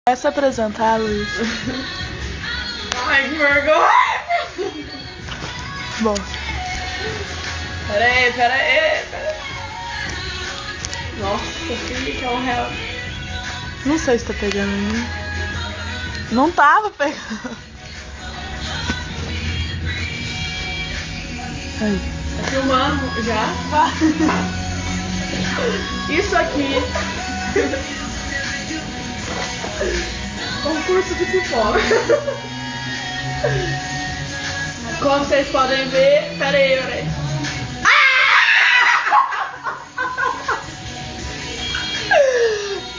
Vai se apresentar, Luiz. Ai, que vergonha! Bom. Pera aí. Nossa, que é um real. Não sei se tá pegando em mim. Não tava pegando. Aí. Tá filmando já? Isso aqui. Concurso de pipoca. Como vocês podem ver. Pera aí.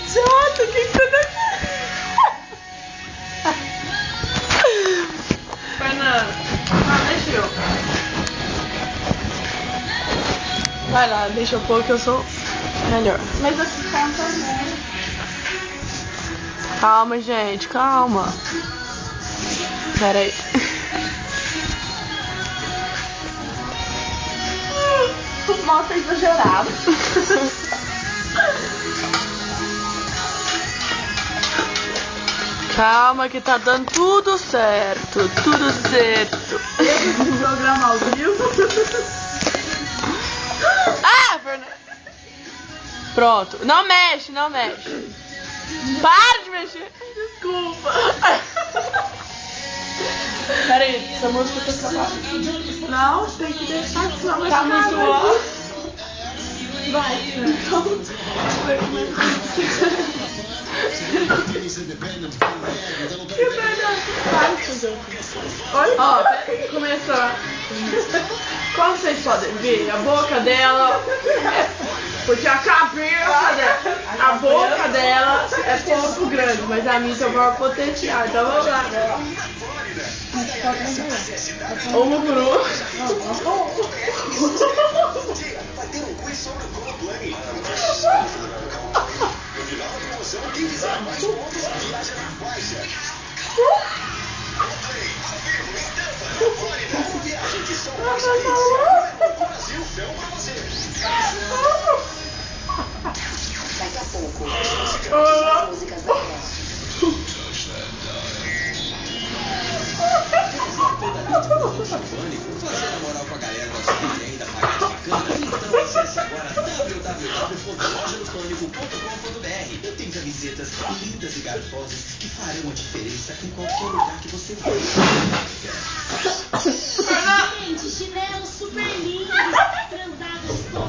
Jota, o que você tá aqui? Fernanda. Deixa eu. Vai lá, deixa eu pôr que eu sou melhor. Mas assim tá também. Calma, gente, calma. Pera aí. Nossa, exagerado. Calma que tá dando tudo certo. Tudo certo. Esse programa ao vivo. Ah, Fernanda. Pronto. Não mexe. Para de mexer. Desculpa. Pera aí, essa música tá acabando. Não, tem que deixar que senão vai Tá ficar muito alto. Vai. Ó, começa. Como vocês podem ver, a boca dela porque a cabeça dela, a boca dela é pouco grande, mas a minha tem o maior potencial. Então vamos lá. Uma por uma. Daqui a pouco, as músicas da Fazer a moral com a galera da sua área ainda pagar bacana? Então acesse agora www.lojadospânico.com.br e tem camisetas lindas e garfosas que farão a diferença em qualquer lugar que você for. Gente, chinelo super lindo, transados todos.